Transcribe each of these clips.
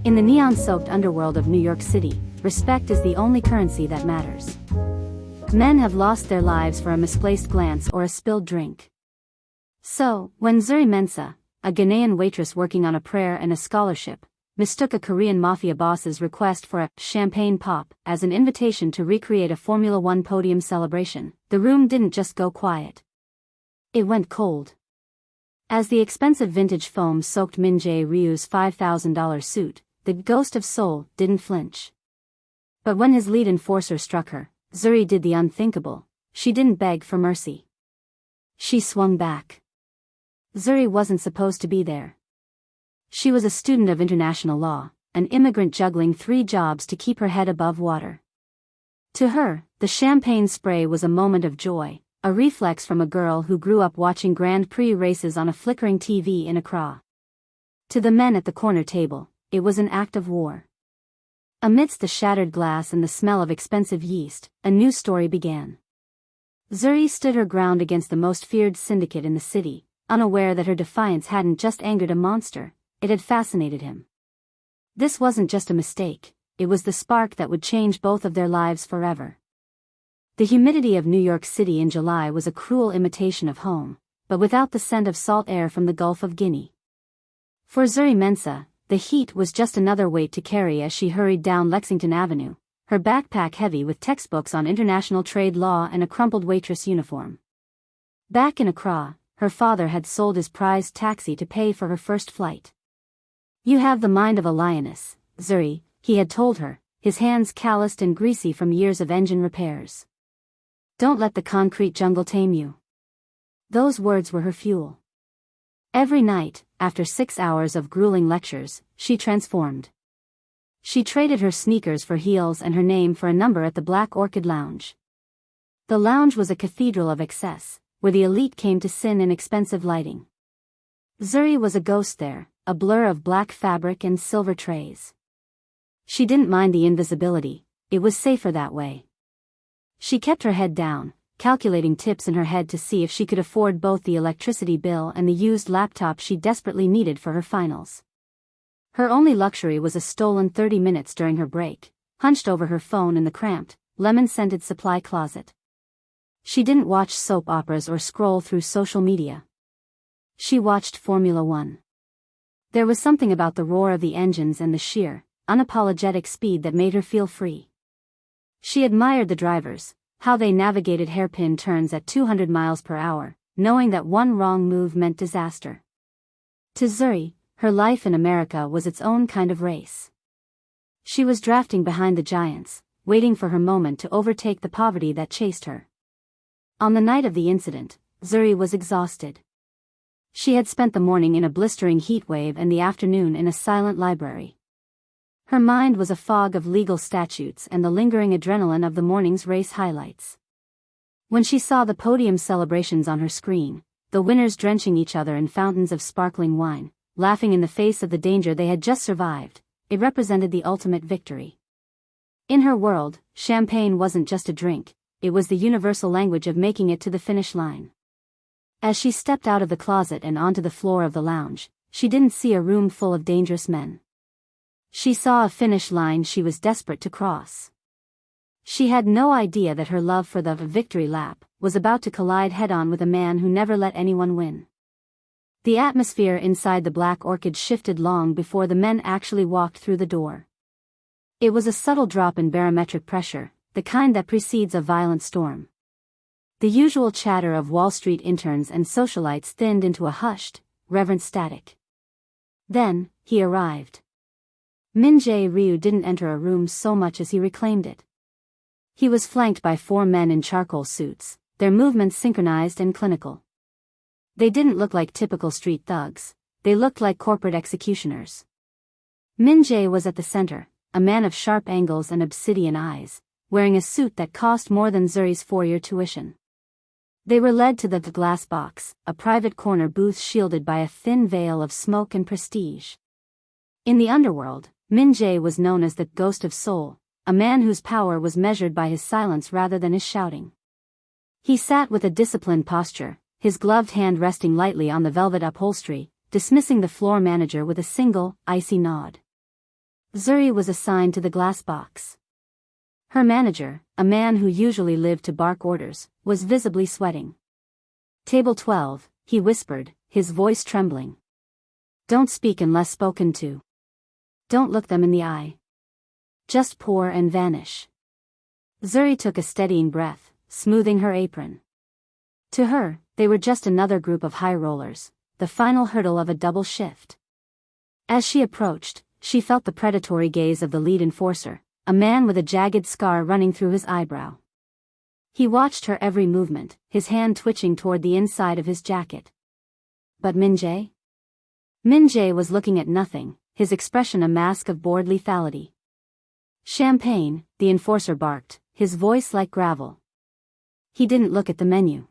In the neon-soaked underworld of New York City, respect is the only currency that matters. Men have lost their lives for a misplaced glance or a spilled drink. So, when Zuri Mensah, a Ghanaian waitress working on a prayer and a scholarship, mistook a Korean Mafia boss's request for a champagne pop as an invitation to recreate a Formula One podium celebration, the room didn't just go quiet. It went cold. As the expensive vintage foam soaked Minjae Ryu's $5,000 suit, the ghost of soul didn't flinch. But when his lead enforcer struck her, Zuri did the unthinkable. She didn't beg for mercy. She swung back. Zuri wasn't supposed to be there. She was a student of international law, an immigrant juggling 3 jobs to keep her head above water. To her, the champagne spray was a moment of joy, a reflex from a girl who grew up watching Grand Prix races on a flickering TV in Accra. To the men at the corner table, it was an act of war. Amidst the shattered glass and the smell of expensive yeast, a new story began. Zuri stood her ground against the most feared syndicate in the city, unaware that her defiance hadn't just angered a monster, it had fascinated him. This wasn't just a mistake, it was the spark that would change both of their lives forever. The humidity of New York City in July was a cruel imitation of home, but without the scent of salt air from the Gulf of Guinea. For Zuri Mensah, the heat was just another weight to carry as she hurried down Lexington Avenue, her backpack heavy with textbooks on international trade law and a crumpled waitress uniform. Back in Accra, her father had sold his prized taxi to pay for her first flight. "You have the mind of a lioness, Zuri," he had told her, his hands calloused and greasy from years of engine repairs. "Don't let the concrete jungle tame you." Those words were her fuel. Every night, after 6 hours of grueling lectures, she transformed. She traded her sneakers for heels and her name for a number at the Black Orchid Lounge. The lounge was a cathedral of excess, where the elite came to sin in expensive lighting. Zuri was a ghost there, a blur of black fabric and silver trays. She didn't mind the invisibility, it was safer that way. She kept her head down, calculating tips in her head to see if she could afford both the electricity bill and the used laptop she desperately needed for her finals. Her only luxury was a stolen 30 minutes during her break, hunched over her phone in the cramped, lemon-scented supply closet. She didn't watch soap operas or scroll through social media. She watched Formula One. There was something about the roar of the engines and the sheer, unapologetic speed that made her feel free. She admired the drivers, how they navigated hairpin turns at 200 miles per hour, knowing that one wrong move meant disaster. To Zuri, her life in America was its own kind of race. She was drafting behind the giants, waiting for her moment to overtake the poverty that chased her. On the night of the incident, Zuri was exhausted. She had spent the morning in a blistering heat wave and the afternoon in a silent library. Her mind was a fog of legal statutes and the lingering adrenaline of the morning's race highlights. When she saw the podium celebrations on her screen, the winners drenching each other in fountains of sparkling wine, laughing in the face of the danger they had just survived, it represented the ultimate victory. In her world, champagne wasn't just a drink, it was the universal language of making it to the finish line. As she stepped out of the closet and onto the floor of the lounge, she didn't see a room full of dangerous men. She saw a finish line she was desperate to cross. She had no idea that her love for the victory lap was about to collide head-on with a man who never let anyone win. The atmosphere inside the Black Orchid shifted long before the men actually walked through the door. It was a subtle drop in barometric pressure, the kind that precedes a violent storm. The usual chatter of Wall Street interns and socialites thinned into a hushed, reverent static. Then, he arrived. Minjae Ryu didn't enter a room so much as he reclaimed it. He was flanked by 4 men in charcoal suits, their movements synchronized and clinical. They didn't look like typical street thugs, they looked like corporate executioners. Minjae was at the center, a man of sharp angles and obsidian eyes, wearing a suit that cost more than Zuri's 4-year tuition. They were led to the glass box, a private corner booth shielded by a thin veil of smoke and prestige. In the underworld, Minjae was known as the Ghost of Soul, a man whose power was measured by his silence rather than his shouting. He sat with a disciplined posture, his gloved hand resting lightly on the velvet upholstery, dismissing the floor manager with a single, icy nod. Zuri was assigned to the glass box. Her manager, a man who usually lived to bark orders, was visibly sweating. "Table 12, he whispered, his voice trembling. "Don't speak unless spoken to. Don't look them in the eye. Just pour and vanish." Zuri took a steadying breath, smoothing her apron. To her, they were just another group of high rollers, the final hurdle of a double shift. As she approached, she felt the predatory gaze of the lead enforcer, a man with a jagged scar running through his eyebrow. He watched her every movement, his hand twitching toward the inside of his jacket. But Minjae? Minjae was looking at nothing, his expression a mask of bored lethality. "Champagne," the enforcer barked, his voice like gravel. He didn't look at the menu.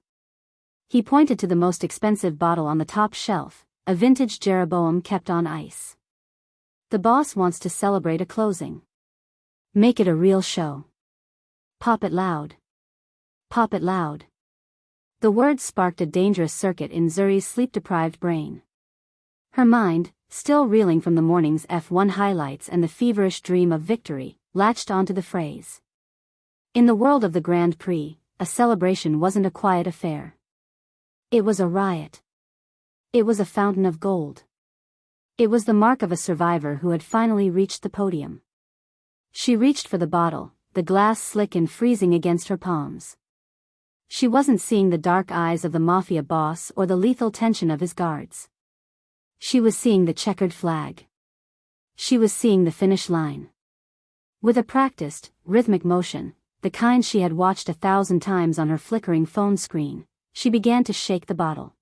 He pointed to the most expensive bottle on the top shelf, a vintage Jeroboam kept on ice. "The boss wants to celebrate a closing. Make it a real show. Pop it loud. Pop it loud." The words sparked a dangerous circuit in Zuri's sleep-deprived brain. Her mind, still reeling from the morning's F1 highlights and the feverish dream of victory, latched onto the phrase. In the world of the Grand Prix, a celebration wasn't a quiet affair. It was a riot. It was a fountain of gold. It was the mark of a survivor who had finally reached the podium. She reached for the bottle, the glass slick and freezing against her palms. She wasn't seeing the dark eyes of the Mafia boss or the lethal tension of his guards. She was seeing the checkered flag. She was seeing the finish line. With a practiced, rhythmic motion, the kind she had watched 1,000 times on her flickering phone screen, she began to shake the bottle.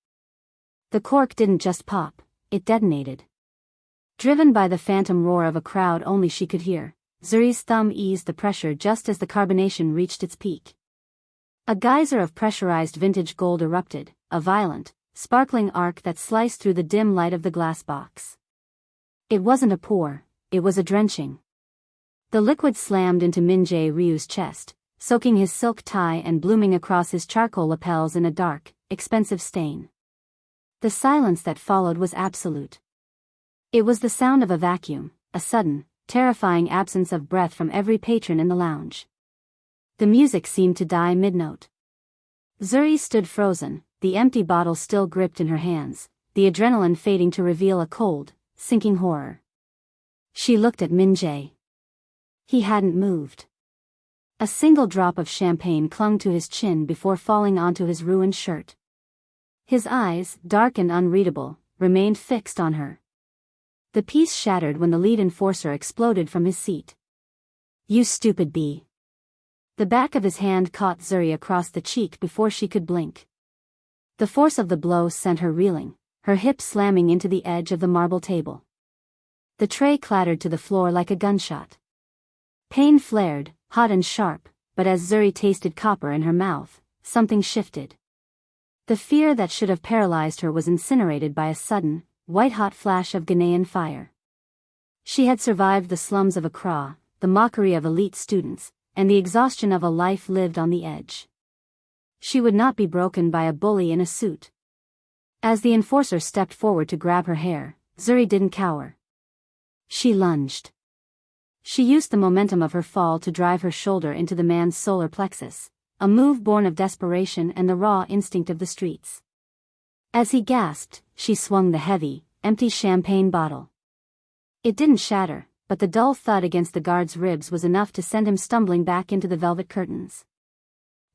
The cork didn't just pop, it detonated. Driven by the phantom roar of a crowd only she could hear, Zuri's thumb eased the pressure just as the carbonation reached its peak. A geyser of pressurized vintage gold erupted, a violent, sparkling arc that sliced through the dim light of the glass box. It wasn't a pour, it was a drenching. The liquid slammed into Minjae Ryu's chest, soaking his silk tie and blooming across his charcoal lapels in a dark, expensive stain. The silence that followed was absolute. It was the sound of a vacuum, a sudden, terrifying absence of breath from every patron in the lounge. The music seemed to die mid-note. Zuri stood frozen, the empty bottle still gripped in her hands, the adrenaline fading to reveal a cold, sinking horror. She looked at Minjae. He hadn't moved. A single drop of champagne clung to his chin before falling onto his ruined shirt. His eyes, dark and unreadable, remained fixed on her. The piece shattered when the lead enforcer exploded from his seat. "You stupid bee." The back of his hand caught Zuri across the cheek before she could blink. The force of the blow sent her reeling, her hip slamming into the edge of the marble table. The tray clattered to the floor like a gunshot. Pain flared, hot and sharp, but as Zuri tasted copper in her mouth, something shifted. The fear that should have paralyzed her was incinerated by a sudden, white-hot flash of Ghanaian fire. She had survived the slums of Accra, the mockery of elite students, and the exhaustion of a life lived on the edge. She would not be broken by a bully in a suit. As the enforcer stepped forward to grab her hair, Zuri didn't cower. She lunged. She used the momentum of her fall to drive her shoulder into the man's solar plexus, a move born of desperation and the raw instinct of the streets. As he gasped, she swung the heavy, empty champagne bottle. It didn't shatter, but the dull thud against the guard's ribs was enough to send him stumbling back into the velvet curtains.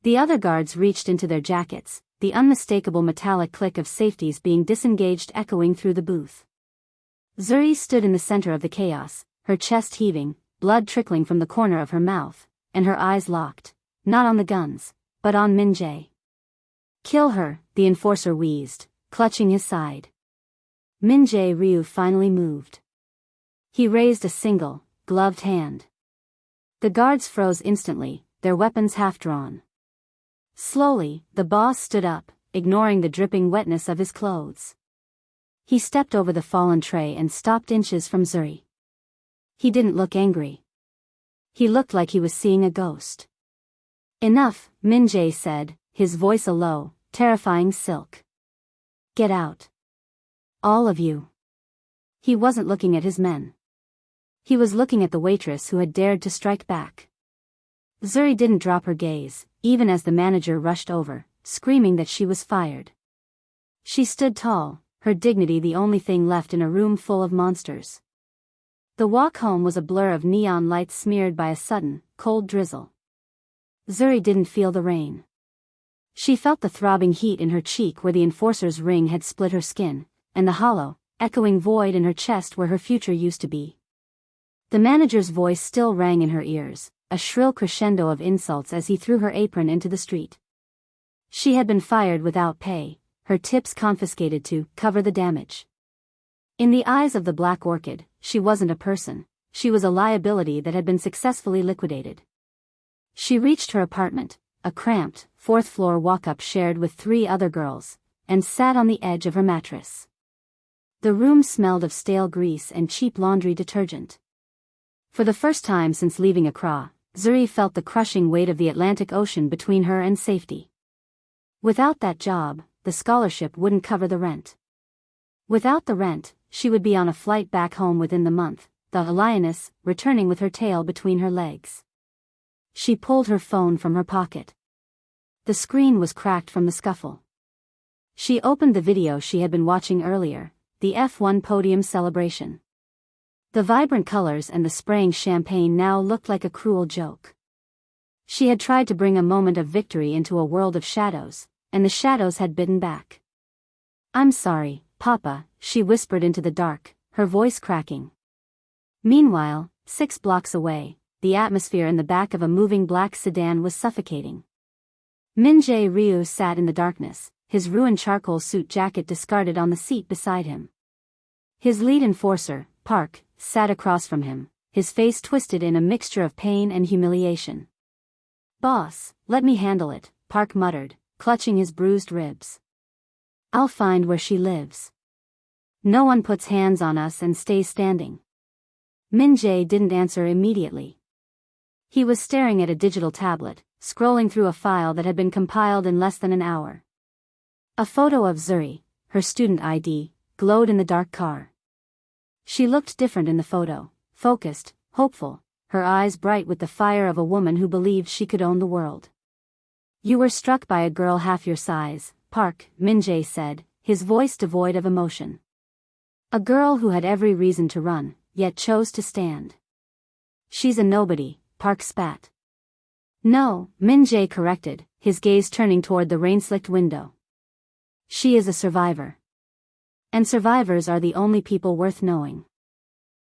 The other guards reached into their jackets, the unmistakable metallic click of safeties being disengaged echoing through the booth. Zuri stood in the center of the chaos, her chest heaving, blood trickling from the corner of her mouth, and her eyes locked, not on the guns, but on Minjae. "Kill her," the enforcer wheezed, clutching his side. Minjae Ryu finally moved. He raised a single, gloved hand. The guards froze instantly, their weapons half-drawn. Slowly, the boss stood up, ignoring the dripping wetness of his clothes. He stepped over the fallen tray and stopped inches from Zuri. He didn't look angry. He looked like he was seeing a ghost. "Enough," Minjae said, his voice a low, terrifying silk. "Get out. All of you." He wasn't looking at his men. He was looking at the waitress who had dared to strike back. Zuri didn't drop her gaze, even as the manager rushed over, screaming that she was fired. She stood tall, her dignity the only thing left in a room full of monsters. The walk home was a blur of neon lights smeared by a sudden, cold drizzle. Zuri didn't feel the rain. She felt the throbbing heat in her cheek where the enforcer's ring had split her skin, and the hollow, echoing void in her chest where her future used to be. The manager's voice still rang in her ears, a shrill crescendo of insults as he threw her apron into the street. She had been fired without pay, her tips confiscated to cover the damage. In the eyes of the Black Orchid, she wasn't a person, she was a liability that had been successfully liquidated. She reached her apartment, a cramped, fourth-floor walk-up shared with 3 other girls, and sat on the edge of her mattress. The room smelled of stale grease and cheap laundry detergent. For the first time since leaving Accra, Zuri felt the crushing weight of the Atlantic Ocean between her and safety. Without that job, the scholarship wouldn't cover the rent. Without the rent, she would be on a flight back home within the month, the lioness returning with her tail between her legs. She pulled her phone from her pocket. The screen was cracked from the scuffle. She opened the video she had been watching earlier, the F1 podium celebration. The vibrant colors and the spraying champagne now looked like a cruel joke. She had tried to bring a moment of victory into a world of shadows, and the shadows had bitten back. "I'm sorry, Papa," she whispered into the dark, her voice cracking. Meanwhile, 6 blocks away, the atmosphere in the back of a moving black sedan was suffocating. Minjae Ryu sat in the darkness, his ruined charcoal suit jacket discarded on the seat beside him. His lead enforcer, Park, sat across from him, his face twisted in a mixture of pain and humiliation. "Boss, let me handle it," Park muttered, clutching his bruised ribs. "I'll find where she lives. No one puts hands on us and stays standing." Minjae didn't answer immediately. He was staring at a digital tablet, scrolling through a file that had been compiled in less than an hour. A photo of Zuri, her student ID, glowed in the dark car. She looked different in the photo, focused, hopeful, her eyes bright with the fire of a woman who believed she could own the world. "You were struck by a girl half your size, Park," Minjae said, his voice devoid of emotion. "A girl who had every reason to run, yet chose to stand." "She's a nobody," Park spat. "No," Minjae corrected, his gaze turning toward the rain-slicked window. "She is a survivor. And survivors are the only people worth knowing."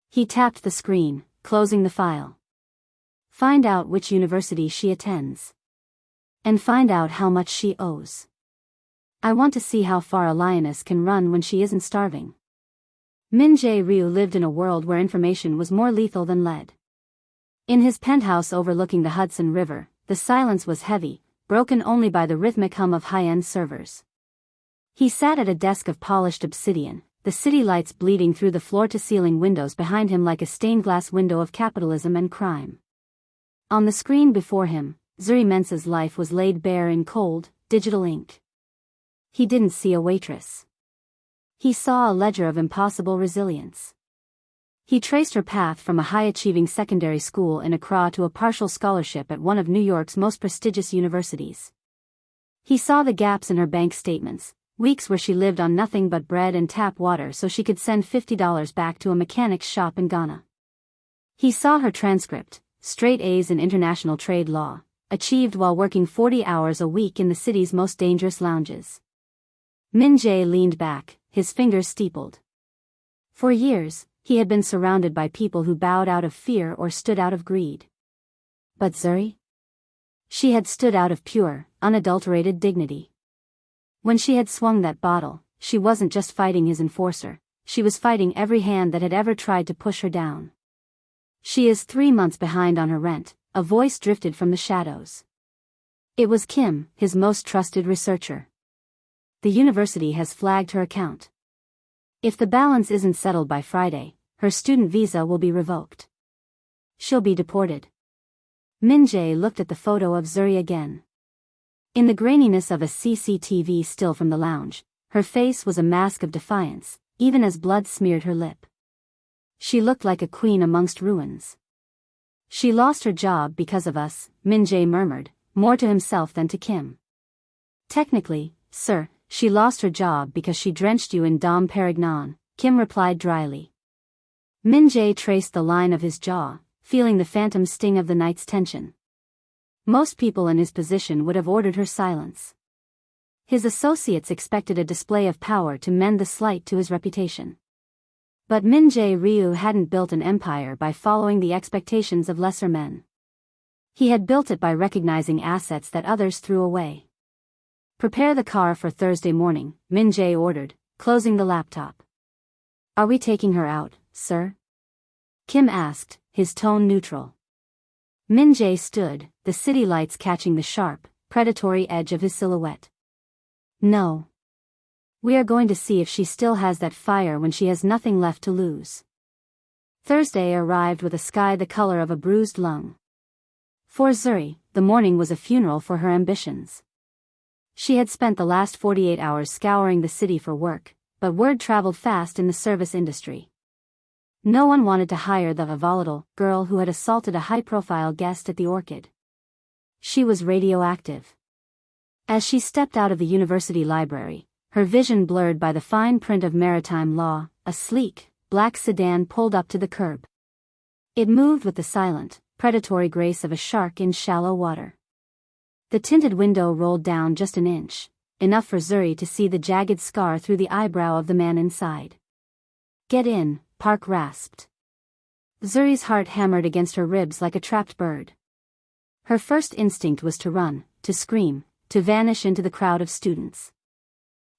He tapped the screen, closing the file. "Find out which university she attends. And find out how much she owes. I want to see how far a lioness can run when she isn't starving." Minjae Ryu lived in a world where information was more lethal than lead. In his penthouse overlooking the Hudson River, the silence was heavy, broken only by the rhythmic hum of high-end servers. He sat at a desk of polished obsidian, the city lights bleeding through the floor-to-ceiling windows behind him like a stained-glass window of capitalism and crime. On the screen before him, Zuri Mensah's life was laid bare in cold, digital ink. He didn't see a waitress. He saw a ledger of impossible resilience. He traced her path from a high-achieving secondary school in Accra to a partial scholarship at one of New York's most prestigious universities. He saw the gaps in her bank statements, weeks where she lived on nothing but bread and tap water so she could send $50 back to a mechanic's shop in Ghana. He saw her transcript, straight A's in international trade law, achieved while working 40 hours a week in the city's most dangerous lounges. Minjae leaned back, his fingers steepled. For years, he had been surrounded by people who bowed out of fear or stood out of greed. But Zuri? She had stood out of pure, unadulterated dignity. When she had swung that bottle, she wasn't just fighting his enforcer, she was fighting every hand that had ever tried to push her down. "She is 3 months behind on her rent," a voice drifted from the shadows. It was Kim, his most trusted researcher. "The university has flagged her account. If the balance isn't settled by Friday, her student visa will be revoked. She'll be deported." Minjae looked at the photo of Zuri again. In the graininess of a CCTV still from the lounge, her face was a mask of defiance, even as blood smeared her lip. She looked like a queen amongst ruins. She lost her job because of us, Minjae murmured, more to himself than to Kim. Technically, sir, she lost her job because she drenched you in Dom Perignon, Kim replied dryly. Minjae traced the line of his jaw, feeling the phantom sting of the night's tension. Most people in his position would have ordered her silence. His associates expected a display of power to mend the slight to his reputation. But Minjae Ryu hadn't built an empire by following the expectations of lesser men. He had built it by recognizing assets that others threw away. Prepare the car for Thursday morning, Minjae ordered, closing the laptop. Are we taking her out, sir? Kim asked, his tone neutral. Minjae stood, the city lights catching the sharp, predatory edge of his silhouette. No. We are going to see if she still has that fire when she has nothing left to lose. Thursday arrived with a sky the color of a bruised lung. For Zuri, the morning was a funeral for her ambitions. She had spent the last 48 hours scouring the city for work, but word traveled fast in the service industry. No one wanted to hire the volatile girl who had assaulted a high-profile guest at the Orchid. She was radioactive. As she stepped out of the university library, her vision blurred by the fine print of maritime law, a sleek, black sedan pulled up to the curb. It moved with the silent, predatory grace of a shark in shallow water. The tinted window rolled down just an inch, enough for Zuri to see the jagged scar through the eyebrow of the man inside. Get in, Park rasped. Zuri's heart hammered against her ribs like a trapped bird. Her first instinct was to run, to scream, to vanish into the crowd of students.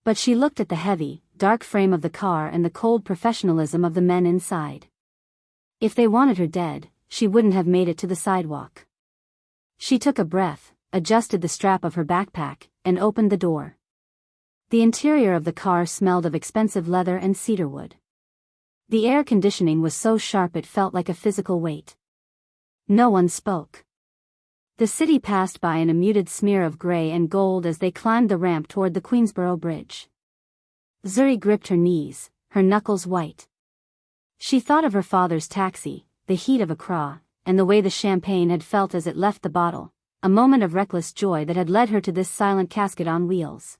But she looked at the heavy, dark frame of the car and the cold professionalism of the men inside. If they wanted her dead, she wouldn't have made it to the sidewalk. She took a breath, adjusted the strap of her backpack, and opened the door. The interior of the car smelled of expensive leather and cedarwood. The air conditioning was so sharp it felt like a physical weight. No one spoke. The city passed by in a muted smear of gray and gold as they climbed the ramp toward the Queensboro Bridge. Zuri gripped her knees, her knuckles white. She thought of her father's taxi, the heat of Accra, and the way the champagne had felt as it left the bottle, a moment of reckless joy that had led her to this silent casket on wheels.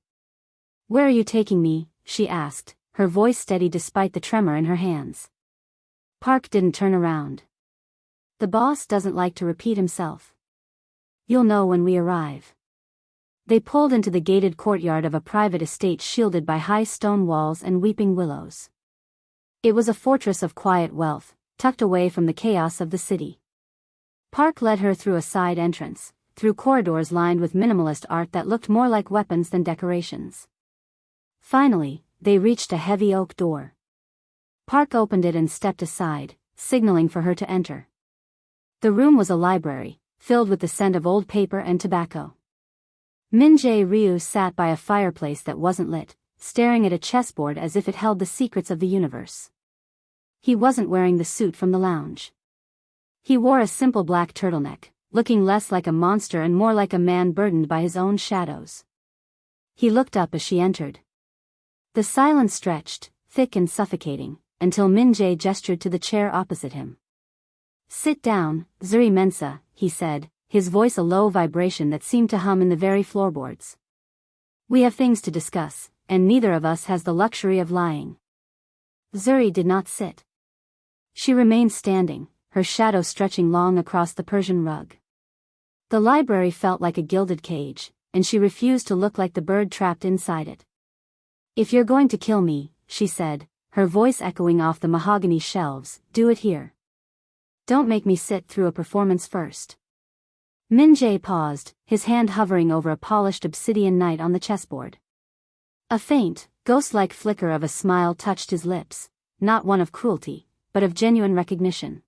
Where are you taking me? She asked, her voice steady despite the tremor in her hands. Park didn't turn around. The boss doesn't like to repeat himself. You'll know when we arrive. They pulled into the gated courtyard of a private estate shielded by high stone walls and weeping willows. It was a fortress of quiet wealth, tucked away from the chaos of the city. Park led her through a side entrance, through corridors lined with minimalist art that looked more like weapons than decorations. Finally, they reached a heavy oak door. Park opened it and stepped aside, signaling for her to enter. The room was a library, filled with the scent of old paper and tobacco. Minjae Ryu sat by a fireplace that wasn't lit, staring at a chessboard as if it held the secrets of the universe. He wasn't wearing the suit from the lounge. He wore a simple black turtleneck, looking less like a monster and more like a man burdened by his own shadows. He looked up as she entered. The silence stretched, thick and suffocating, until Minjae gestured to the chair opposite him. Sit down, Zuri Mensah, he said, his voice a low vibration that seemed to hum in the very floorboards. We have things to discuss, and neither of us has the luxury of lying. Zuri did not sit. She remained standing, her shadow stretching long across the Persian rug. The library felt like a gilded cage, and she refused to look like the bird trapped inside it. If you're going to kill me, she said, her voice echoing off the mahogany shelves, do it here. Don't make me sit through a performance first. Minjae paused, his hand hovering over a polished obsidian knight on the chessboard. A faint, ghost-like flicker of a smile touched his lips, not one of cruelty, but of genuine recognition.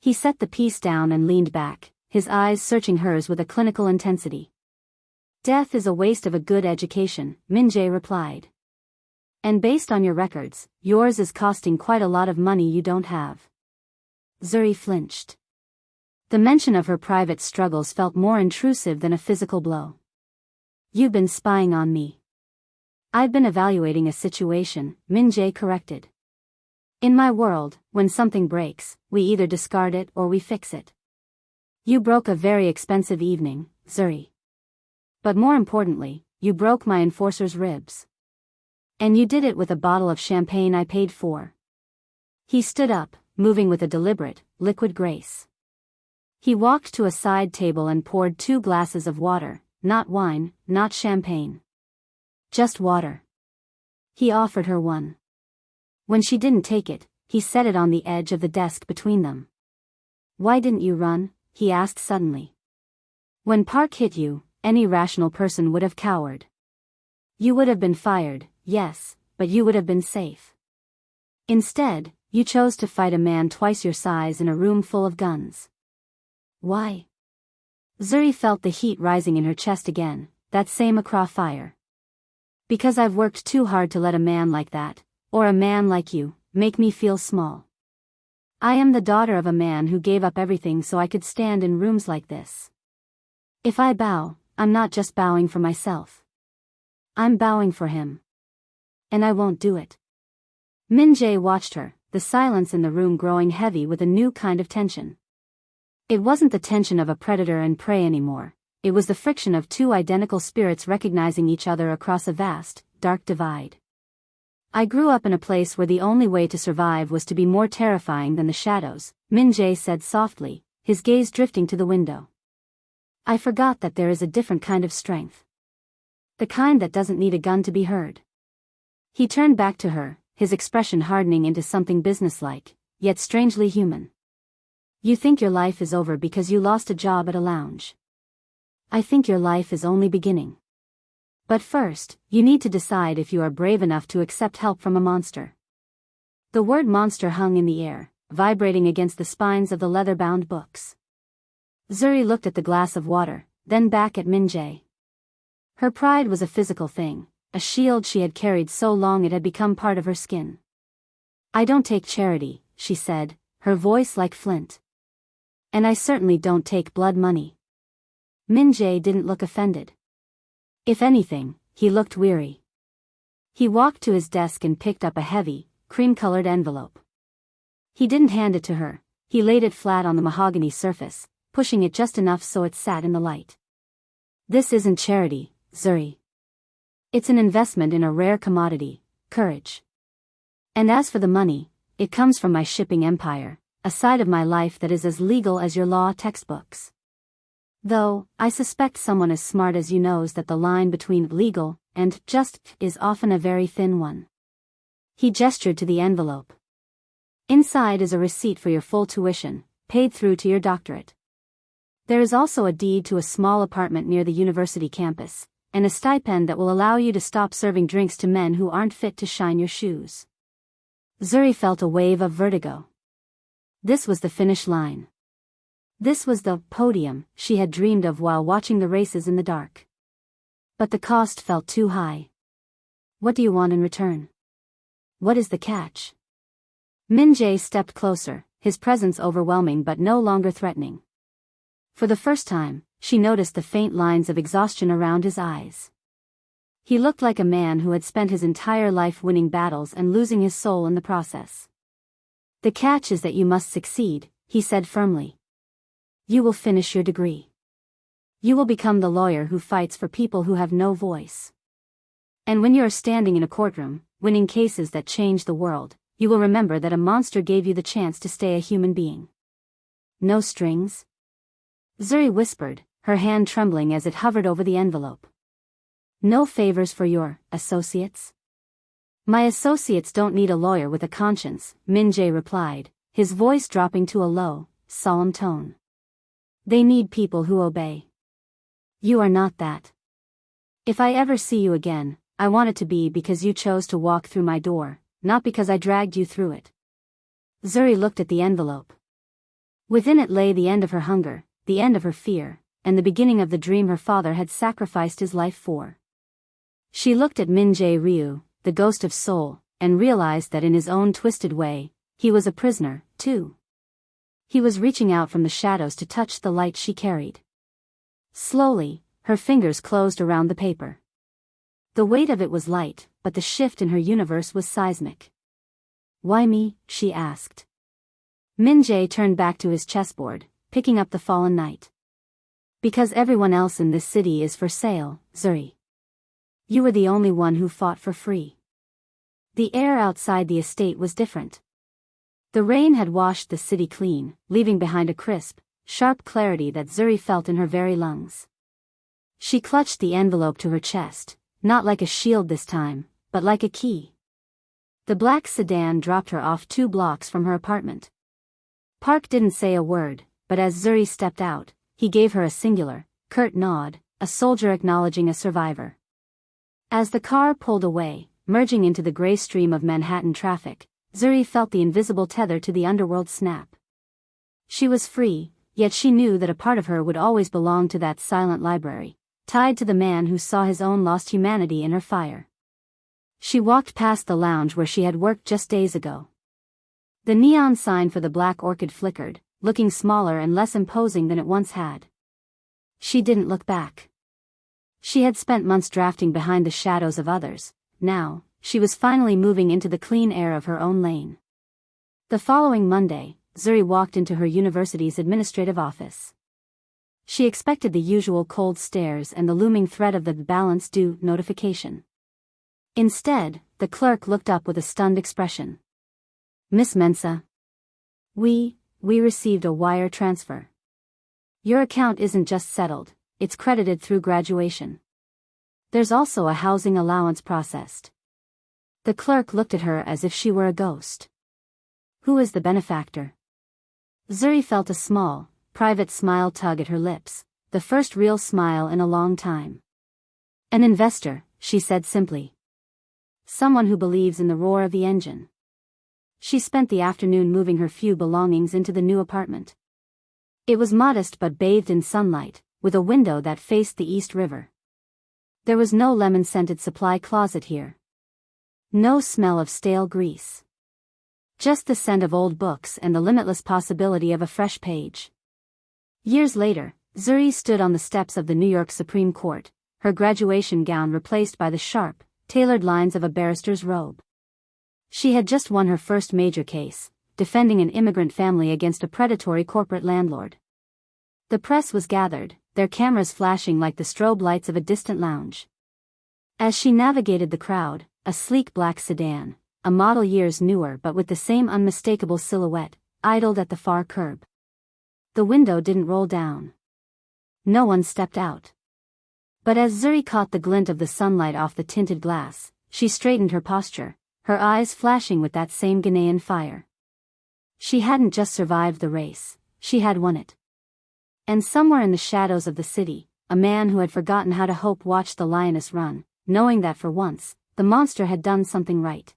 He set the piece down and leaned back, his eyes searching hers with a clinical intensity. Death is a waste of a good education, Minjae replied. And based on your records, yours is costing quite a lot of money you don't have. Zuri flinched. The mention of her private struggles felt more intrusive than a physical blow. You've been spying on me. I've been evaluating a situation, Minjae corrected. In my world, when something breaks, we either discard it or we fix it. You broke a very expensive evening, Zuri. But more importantly, you broke my enforcer's ribs. And you did it with a bottle of champagne I paid for. He stood up, moving with a deliberate, liquid grace. He walked to a side table and poured 2 glasses of water, not wine, not champagne. Just water. He offered her one. When she didn't take it, he set it on the edge of the desk between them. Why didn't you run? He asked suddenly. When Park hit you, any rational person would have cowered. You would have been fired, yes, but you would have been safe. Instead, you chose to fight a man twice your size in a room full of guns. Why? Zuri felt the heat rising in her chest again, that same acra fire. Because I've worked too hard to let a man like that, or a man like you, make me feel small. I am the daughter of a man who gave up everything so I could stand in rooms like this. If I bow, I'm not just bowing for myself. I'm bowing for him. And I won't do it. Minjae watched her, the silence in the room growing heavy with a new kind of tension. It wasn't the tension of a predator and prey anymore, it was the friction of 2 identical spirits recognizing each other across a vast, dark divide. I grew up in a place where the only way to survive was to be more terrifying than the shadows, Minjae said softly, his gaze drifting to the window. I forgot that there is a different kind of strength. The kind that doesn't need a gun to be heard. He turned back to her, his expression hardening into something businesslike, yet strangely human. You think your life is over because you lost a job at a lounge. I think your life is only beginning. But first, you need to decide if you are brave enough to accept help from a monster. The word monster hung in the air, vibrating against the spines of the leather-bound books. Zuri looked at the glass of water, then back at Minjae. Her pride was a physical thing, a shield she had carried so long it had become part of her skin. I don't take charity, she said, her voice like flint. And I certainly don't take blood money. Minjae didn't look offended. If anything, he looked weary. He walked to his desk and picked up a heavy, cream-colored envelope. He didn't hand it to her, he laid it flat on the mahogany surface, pushing it just enough so it sat in the light. This isn't charity, Zuri. It's an investment in a rare commodity, courage. And as for the money, it comes from my shipping empire, a side of my life that is as legal as your law textbooks. Though, I suspect someone as smart as you knows that the line between legal and just is often a very thin one. He gestured to the envelope. Inside is a receipt for your full tuition, paid through to your doctorate. There is also a deed to a small apartment near the university campus, and a stipend that will allow you to stop serving drinks to men who aren't fit to shine your shoes. Zuri felt a wave of vertigo. This was the finish line. This was the podium she had dreamed of while watching the races in the dark. But the cost felt too high. What do you want in return? What is the catch? Minjae stepped closer, his presence overwhelming but no longer threatening. For the first time, she noticed the faint lines of exhaustion around his eyes. He looked like a man who had spent his entire life winning battles and losing his soul in the process. The catch is that you must succeed, he said firmly. You will finish your degree. You will become the lawyer who fights for people who have no voice. And when you are standing in a courtroom, winning cases that change the world, you will remember that a monster gave you the chance to stay a human being. No strings? Zuri whispered, her hand trembling as it hovered over the envelope. No favors for your associates? My associates don't need a lawyer with a conscience, Minjae replied, his voice dropping to a low, solemn tone. They need people who obey. You are not that. If I ever see you again, I want it to be because you chose to walk through my door, not because I dragged you through it. Zuri looked at the envelope. Within it lay the end of her hunger, the end of her fear, and the beginning of the dream her father had sacrificed his life for. She looked at Minjae Ryu, the ghost of soul, and realized that in his own twisted way, he was a prisoner, too. He was reaching out from the shadows to touch the light she carried. Slowly, her fingers closed around the paper. The weight of it was light, but the shift in her universe was seismic. "Why me?" she asked. Minjae turned back to his chessboard, picking up the fallen knight. "Because everyone else in this city is for sale, Zuri. You were the only one who fought for free." The air outside the estate was different. The rain had washed the city clean, leaving behind a crisp, sharp clarity that Zuri felt in her very lungs. She clutched the envelope to her chest, not like a shield this time, but like a key. The black sedan dropped her off 2 blocks from her apartment. Park didn't say a word, but as Zuri stepped out, he gave her a singular, curt nod, a soldier acknowledging a survivor. As the car pulled away, merging into the gray stream of Manhattan traffic, Zuri felt the invisible tether to the underworld snap. She was free, yet she knew that a part of her would always belong to that silent library, tied to the man who saw his own lost humanity in her fire. She walked past the lounge where she had worked just days ago. The neon sign for the Black Orchid flickered, looking smaller and less imposing than it once had. She didn't look back. She had spent months drafting behind the shadows of others. Now, she was finally moving into the clean air of her own lane. The following Monday, Zuri walked into her university's administrative office. She expected the usual cold stares and the looming threat of the balance due notification. Instead, the clerk looked up with a stunned expression. "Miss Mensah. We received a wire transfer. Your account isn't just settled, it's credited through graduation. There's also a housing allowance processed." The clerk looked at her as if she were a ghost. "Who is the benefactor?" Zuri felt a small, private smile tug at her lips, the first real smile in a long time. "An investor," she said simply. "Someone who believes in the roar of the engine." She spent the afternoon moving her few belongings into the new apartment. It was modest but bathed in sunlight, with a window that faced the East River. There was no lemon-scented supply closet here. No smell of stale grease. Just the scent of old books and the limitless possibility of a fresh page. Years later, Zuri stood on the steps of the New York Supreme Court, her graduation gown replaced by the sharp, tailored lines of a barrister's robe. She had just won her first major case, defending an immigrant family against a predatory corporate landlord. The press was gathered, their cameras flashing like the strobe lights of a distant lounge. As she navigated the crowd, a sleek black sedan, a model years newer but with the same unmistakable silhouette, idled at the far curb. The window didn't roll down. No one stepped out. But as Zuri caught the glint of the sunlight off the tinted glass, she straightened her posture, her eyes flashing with that same Ghanaian fire. She hadn't just survived the race, she had won it. And somewhere in the shadows of the city, a man who had forgotten how to hope watched the lioness run, knowing that for once, the monster had done something right.